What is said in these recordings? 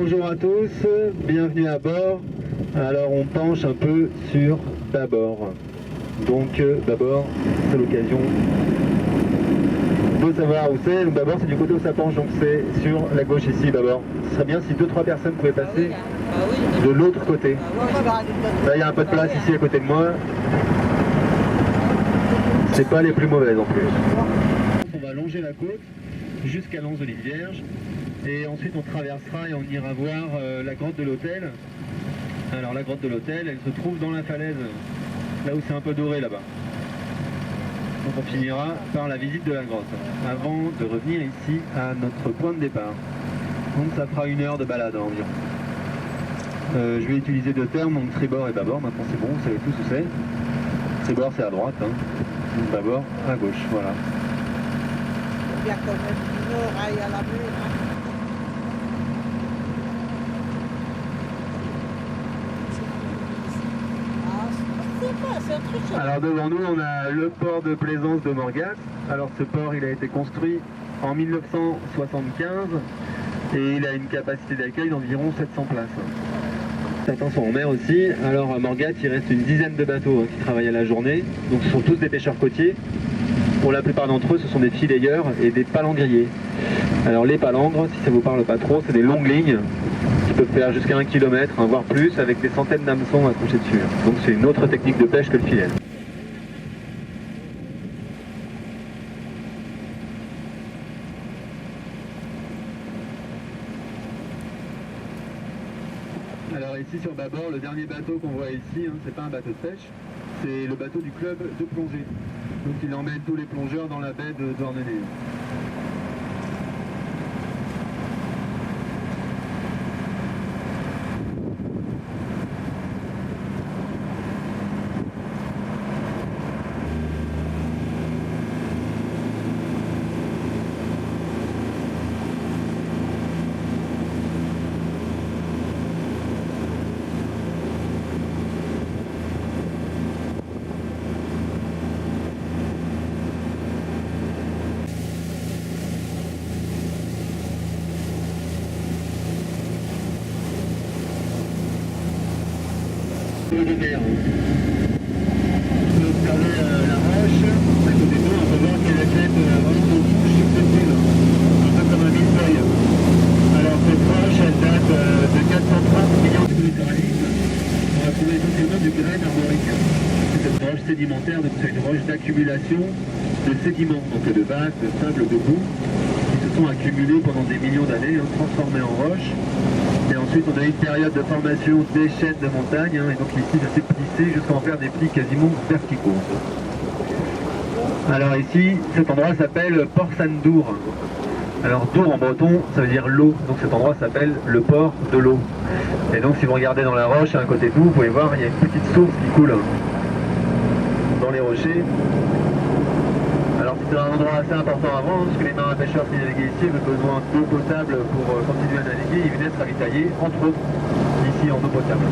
Bonjour à tous, bienvenue à bord. Alors on penche un peu sur bâbord. Donc bâbord, c'est l'occasion de savoir où c'est. Donc bâbord c'est du côté où ça penche, donc c'est sur la gauche ici bâbord. Ce serait bien si 2-3 personnes pouvaient passer de l'autre côté. Là il y a un peu de place ici à côté de moi. C'est pas les plus mauvaises en plus. On va longer la côte jusqu'à l'Anse-de-l'Île-Vierge. Et ensuite on traversera et on ira voir la grotte de l'hôtel. Alors la grotte de l'hôtel, elle se trouve dans la falaise, là où c'est un peu doré là-bas. Donc on finira par la visite de la grotte, avant de revenir ici à notre point de départ. Donc ça fera 1 heure de balade environ. Je vais utiliser 2 termes, donc tribord et bâbord, maintenant c'est bon, vous savez tous où c'est. Tribord c'est à droite, hein. Donc bâbord à gauche, voilà. Il y a quand même une oreille à la mer. Alors devant nous on a le port de plaisance de Morgat. Alors ce port il a été construit en 1975 et il a une capacité d'accueil d'environ 700 places. Certains sont en mer aussi. Alors à Morgat il reste une dizaine de bateaux qui travaillent à la journée. Donc ce sont tous des pêcheurs côtiers. Pour la plupart d'entre eux ce sont des fileyeurs et des palangriers. Alors les palangres, si ça vous parle pas trop, c'est des longues lignes qui peuvent faire jusqu'à 1 km, voire plus, avec des centaines d'hameçons accrochés dessus. Donc c'est une autre technique de pêche que le filet. Alors ici sur bâbord, le dernier bateau qu'on voit ici, c'est pas un bateau de pêche, c'est le bateau du club de plongée. Donc il emmène tous les plongeurs dans la baie de Douarnenez. De mer. On peut observer la roche à côté de nous, on peut voir qu'elle est faite vraiment de couches successives, un peu comme un millefeuille. Alors cette roche elle date de 430 millions de littéralisme. On va trouver essentiellement du grès armorique. C'est une roche sédimentaire, donc c'est une roche d'accumulation de sédiments, donc de vagues, de sable, de boue, qui se sont accumulés pendant des millions d'années, transformés en roche. Et ensuite on a eu une période de formation des chaînes de montagne, et donc ici ça s'est plissé jusqu'à en faire des plis quasiment verticaux. Alors ici, cet endroit s'appelle Port Sandour. Alors Dour en breton, ça veut dire l'eau, donc cet endroit s'appelle le port de l'eau. Et donc si vous regardez dans la roche à côté de vous, vous pouvez voir, il y a une petite source qui coule dans les rochers. Alors c'était un endroit assez important avant, parce que les marins pêcheurs qui naviguaient ici avaient besoin d'eau potable pour continuer à naviguer, ils venaient se ravitailler, entre autres, ici en eau potable.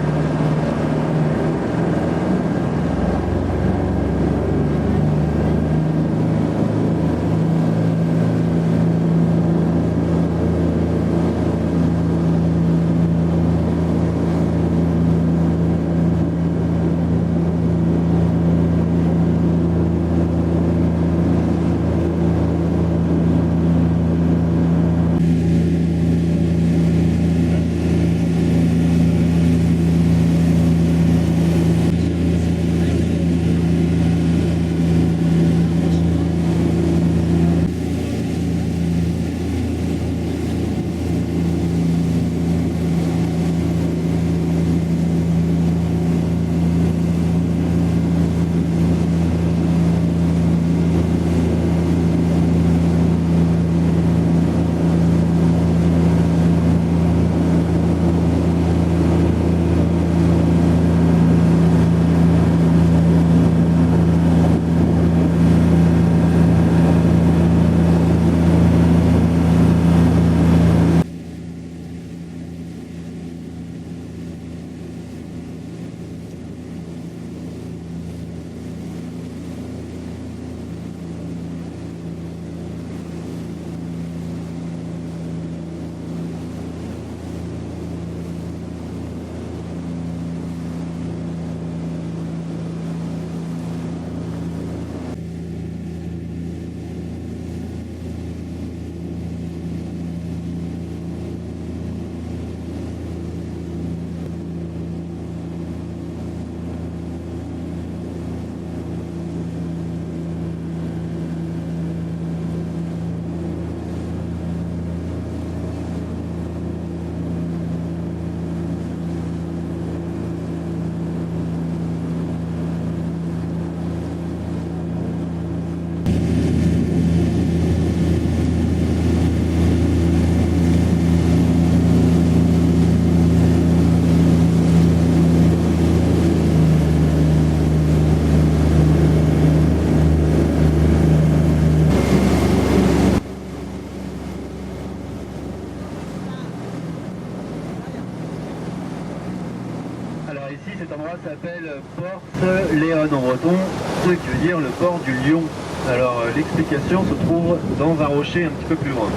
ici, cet endroit s'appelle Porte Léon en breton, ce qui veut dire le port du lion. Alors l'explication se trouve dans un rocher un petit peu plus loin.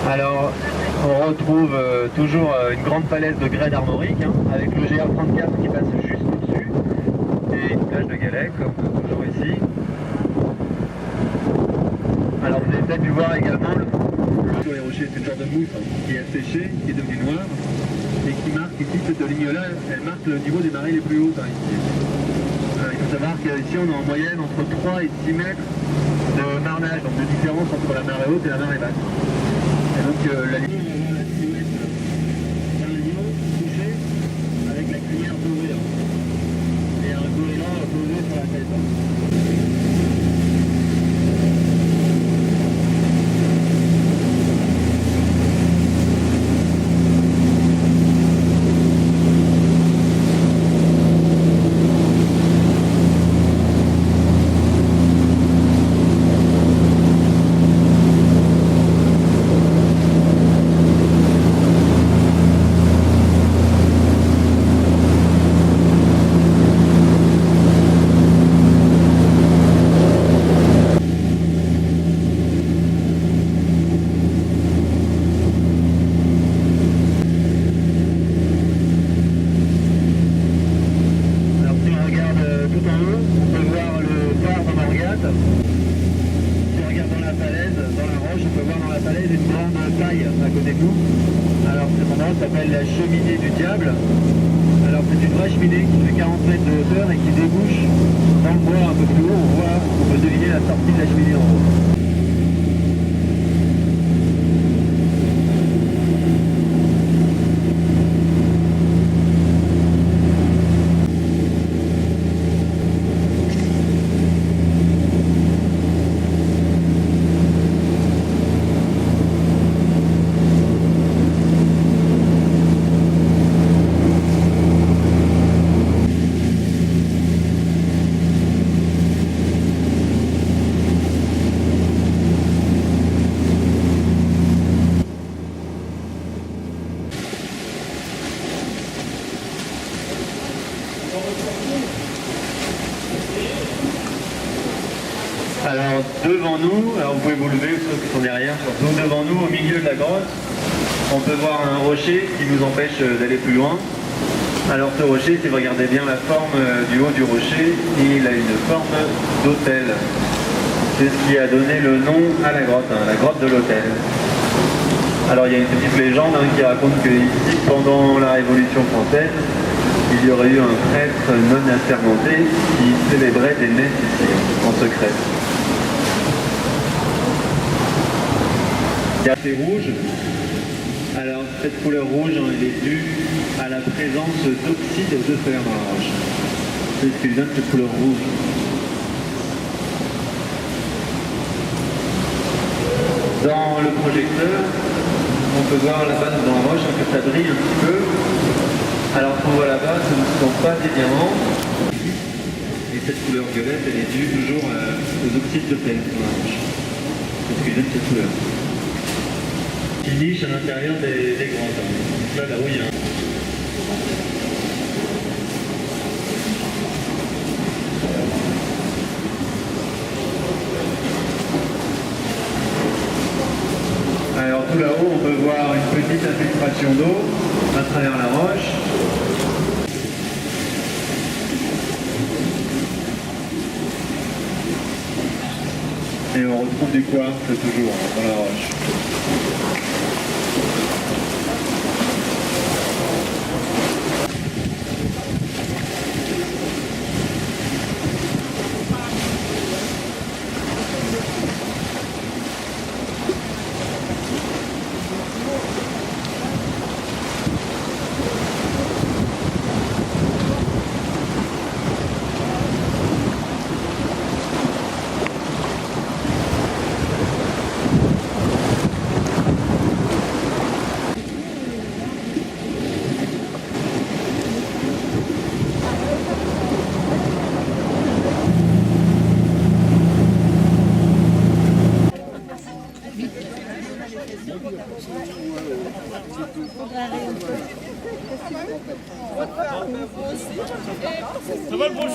Alors on retrouve toujours une grande falaise de grès armorique hein, avec le GR34 qui passe juste au-dessus et une plage de galets comme toujours ici. Alors vous avez peut-être pu voir également sur les rochers, c'est une sorte de mousse hein, qui est asséchée, qui est devenue noire et qui marque ici cette ligne-là, elle marque le niveau des marées les plus hautes hein, ici. Il faut savoir qu'ici on est en moyenne entre 3 et 6 mètres de marnage, donc de différence entre la marée haute et la marée basse. Et donc la ligne, on voit la silhouette d'un lion couché avec la crinière posée hein, et un goéland posé sur la tête. Ça s'appelle la cheminée du diable. Alors c'est une vraie cheminée qui fait 40 mètres de hauteur et qui débouche dans le bois un peu plus haut. On peut deviner la sortie de la cheminée en haut. Alors devant nous, alors vous pouvez vous lever, ceux qui sont derrière, surtout devant nous, au milieu de la grotte, on peut voir un rocher qui nous empêche d'aller plus loin. Alors ce rocher, si vous regardez bien la forme du haut du rocher, il a une forme d'autel. C'est ce qui a donné le nom à la grotte de l'autel. Alors il y a une petite légende qui raconte que ici, pendant la Révolution française, il y aurait eu un prêtre non assermenté qui célébrait des messes ici, en secret. C'est rouge. Alors cette couleur rouge, elle est due à la présence d'oxyde de fer dans la roche. C'est ce qui donne cette couleur rouge. Dans le projecteur, on peut voir là-bas dans la roche que ça brille un petit peu. Alors qu'on voit là-bas, ce ne sont pas des diamants. Et cette couleur violette, elle est due toujours aux oxydes de fer dans la roche. C'est ce qui donne cette couleur. Qui niche à l'intérieur des grottes. Donc là où il y a Alors tout là-haut, on peut voir une petite infiltration d'eau à travers la roche. Et on retrouve du quartz toujours dans la roche. Ça va le bon.